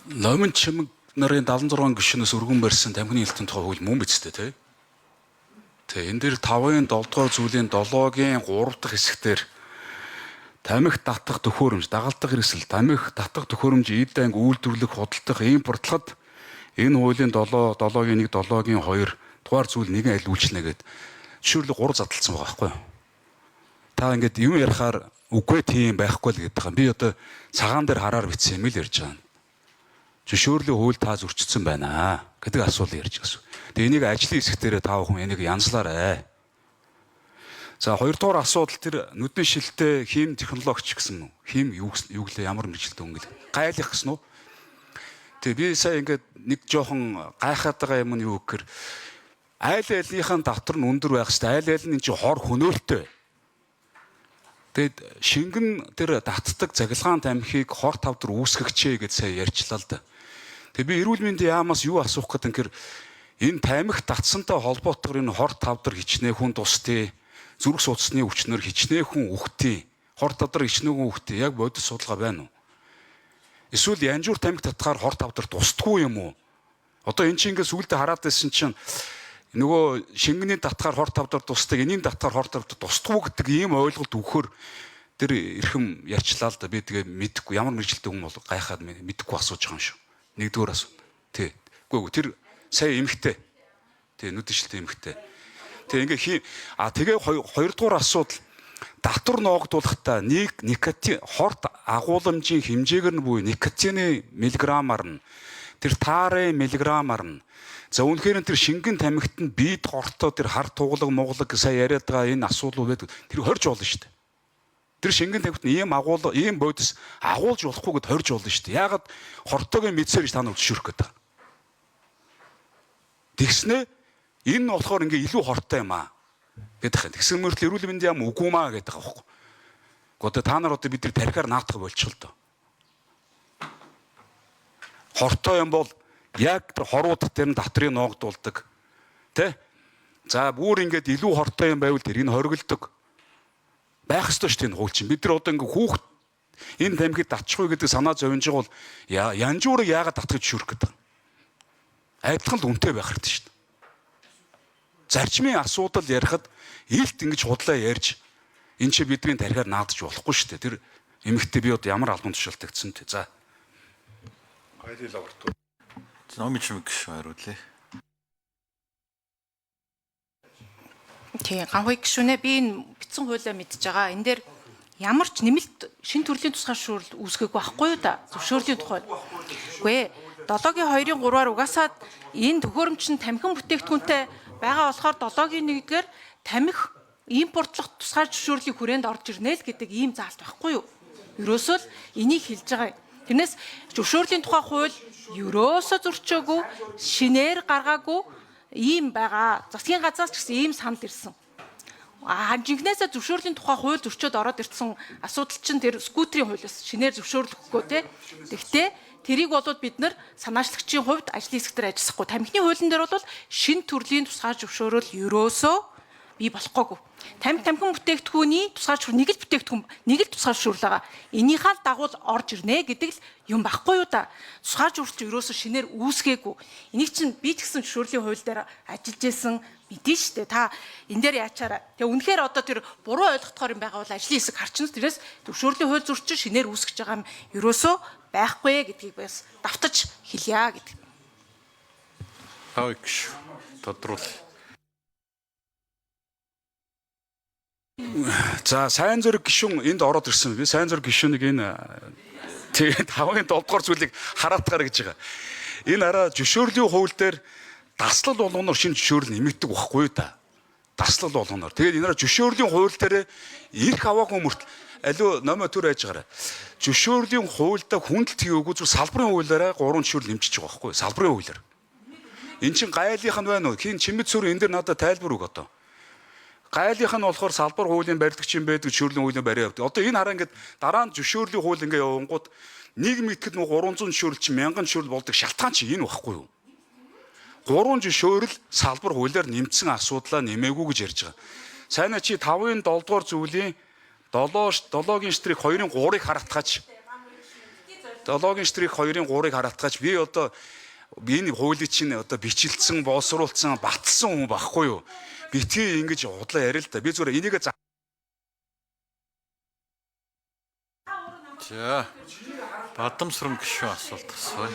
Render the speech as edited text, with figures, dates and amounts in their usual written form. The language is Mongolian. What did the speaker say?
Номын чимэг нарын 76 гишүүнээс өргөн барьсан тамхины хэлтийн тухай хууль мөн биз дээ, тий? Тэгээ энэ дээр 5-ын 7 дугаар зүйлийн 7-гийн 3 дахь хэсгээр тамхи татах төхөөрөмж, дагалдах хэрэгсэл, тамхи татах төхөөрөмж, эд анги үйлдвэрлэх, худалдах, импортлоход энэ хуулийн 7-гийн 1, 7-гийн 2 дугаар зүйл нэгэн аль үйлчлэнэ гэд жишээрлэг 3 задлалсан байгаа байхгүй юу? Та ингээд юм ярихаар үгүй тийм байхгүй л гэдэг юм. Би одоо цагаан дээр хараар бичсэн юм л ярьж байгаа. Жишөөрлөг хууль та зөрчсөн байна гэдэг асуулт ярьж гэсэн. Тэгээ энийг ажлын хэсгтэрээ та бүхэн энийг янзлаарай. За хоёрдугаар асуудал тэр нүдний шилтэй хим технологич гэсэн хим юу гэлээ ямар мэрэгчлээ өнгөл гайлах гэсэн үү? Тэгээ би сая ингээд нэг жоохон гайхаад байгаа юм нь юу гэхээр айл айлынхаа давтар нь өндөр байх хэвээр айл айл нь чи хор хөнөөлтөө. Тэгэд шингэн тэр татдаг цахилгаан тамхиг хор тавдар үүсгэгчээ гэж сая ярьчлаа л да. Тэгээ би эрүүл мэндийн яамаас юу асуух гэдэг юм хэр энэ тамхи татсантай холбоотойгоор энэ хор тавдар хичнээн тусдээ зүрх судасны өвчнөр хичнээн үхтий хор тавдар хичнээн үхтий яг бодис судалгаа байна уу? Эсвэл янжуур тамхи татхаар хор тавдар тусдаггүй юм уу? Одоо эн чинь ингээд сүулдэ хараад байсан чинь нөгөө шингэний татхаар хор тавдар тусдаг, энийн татхаар хор тавдар тусдаггүй гэдэг ийм ойлголт өгөхөр тэр эрхэм ярьчлаа л да. Би тэгээ мэдэхгүй ямар мэрэгчлээ хүн бол гайхаад мэдэхгүй асууж байгаа юм шүү. Нэгдүгээр асуулт. Тий. Үгүй тэр сая эмхтэй. Тий, нүдшилтэй эмхтэй. Тэгээ ингээ тэгээ хоёрдугаар асуудал татвар ноогдуулахдаа никотин хорт агуулмжийн хэмжээгээр нь буюу никотины миллиграммаар нь тэр таарэ миллиграммаар нь за үнэхээр тэр шингэн тамхит нь биед хортой тэр хар туглаг муглаг сая яриад байгаа энэ асуудал байдаг тэр хорж болно шүү дээ. Тэр шингэн тамхит нь ийм бодис агуулж болохгүй гэд хорж болно шүү дээ. Яагаад хортойгийн мэдсээр та нар зөвшөөрөх гэдэг. Тэгснэ энэ нь болохоор ингээ илүү хортой юм аа гэдэг. Тэгсэн мөртл эрүүл мэндийн яам үгүй маа гэдэг байгаа байхгүй. Одоо та нар одоо бид нар тархиар наадах болчихлоо доо. Хортой юм бол яг тэр хорууд дээр нь татрыг ноогдуулдаг. Тэ? За бүр ингээд илүү хортой юм байвал тэрийг хоригддог. Байх ёстой шүү дээ энэ хууль чинь. Бид нар одоо ингээ хүүхд энэ тамхиг татчихгүй гэдэг санаа зовж байгаа бол янжуурыг яагаад татахыг зөвшөөрөх гэдэг. Адилхан л үнэтэй байх хэрэгтэй шүү дээ. Зарчмын асуудал ярихад илт ингэж худлаа ярьж энэ чи бидний тархиар наадаж болохгүй шүү дээ. Тэр эмэгтэй би одоо ямар албан тушаалтай гэсэн тэ. За. Гайлал аварт. Номын чимэг гişүү хариулъя. Тий, ганхуй гişүүнээ би энэ битсэн хуулиа мэдж байгаа. Энэ дээр ямар ч нэмэлт шин төрлийн тусгай зөвшөөрөл үүсгэхгүй байхгүй юу да? Зөвшөөрлийн тухай. Үгүй ээ. 7-гийн 2-ын 3-аар угаасаа энэ төхөөрөмж нь тамхин бүтээгдэхүүнтэй байгаа болохоор 7-гийн 1-гээр тамхи импортлох тусгай зөвшөөрлийг хүрээнд орж ирнэ л гэдэг ийм заалт байхгүй юу? Ерөөсөө л энийг хэлж байгаа юм. Тэрнээс зөвшөөрлийн тухай хууль ерөөсөө зөрчөөгүй, шинээр гаргаагүй ийм байгаа. Засгийн газраас ч гэсэн ийм санд ирсэн. Жинхнээсээ зөвшөөрлийн тухай хууль зөрчөөд ороод ирсэн асуудал чинь тэр скутерийн хуулиас шинээр зөвшөөрлөхгүй тий. Тэгтээ тэрийг болоод бид нар санаачлагчийн хувьд ажлын хэсгээр ажиллахгүй. Тамхины хуулийн дээр бол шин төрлийн тусгай зөвшөөрөл ерөөсөө бий болохгүйг. Тамхин бүтээгдэхүүний тусгай нэг л бүтээгдэхүүн нэг л тусгай зөвшөөрөл байгаа. Энийхээ л дагуу орж ирнэ гэдэг л юм байхгүй юу да. Тусгай зөвшөөрөл ерөөсөө шинээр үүсгээгүй. Энийг чинь би ч гэсэн зөвшөөрлийн хууль дээр ажиллаж байсан мэдэн штэ. Та энэ дээр яачаараа. Тэгээ үнэхээр одоо тэр буруу ойлгохоор юм байгаа бол ажлын хэсэг харчна. Тэрээс зөвшөөрлийн хууль зөрчин шинээр үүсгэж байгаа юм ерөөсөө байхгүй гэдгийг бас давтаж хэлье гэдэг. Хавч тодруул. За сайн зүрх гишүүн энд ороод ирсэн. Би сайн зүрх гишүүнийг энэ тэгээд 5-ын 7 дугаар зүйлийг хараатгаар гэж байгаа. Энэ араа зөвшөөрлийн хууль дээр даслал болгоноор шинэ зөвшөөрөл нэмэгдэг байхгүй да. Даслал болгоноор. Тэгээд энэ араа зөвшөөрлийн хууль дээр эрх аваагүй мөртл аливаа номоо төр байж гараа. Зөвшөөрлийн хуульдаа хүндэлт хийгээгүй зөв салбарын хуулиараа 3 зөвшөөрөл нэмчихэж байгаа байхгүй салбарын хуулиар. Эн чин гайлынх нь байна уу? Хин чимэд сүр энэ дэр надад тайлбар үг одоо. Гайлынх нь болохоор салбар хуулийн барилдагчийн байдаг зөвшөөрлийн хуулийн бариа явдаг. Одоо энэ хараа ингээд дараа нь зөвшөөрлийн хууль ингээ явангууд нийгмийн итгэд нэг 300 зөвшөөрөл чи 1000 зөвшөөрөл болдог шалтгаан чи энэ байхгүй юу? 3 зөвшөөрөл салбар хуулиар нэмсэн асуудлаа нэмээгүй гэж ярьж байгаа. Сайна чи 5-ын 7 дугаар зүйлийн 7-гийн штрих 2-ын 3-ыг харатгаач. 7-гийн штрих 2-ын 3-ыг хараатгаач би одоо энэ хуулийг чинь одоо бичлэлсэн, боловсруулсан, батлсан хүн багхгүй юу? Битгий ингэж удлаа ярил л да. Би зүгээр энийг За. Бадамсрын гишүүн асуулт асууя.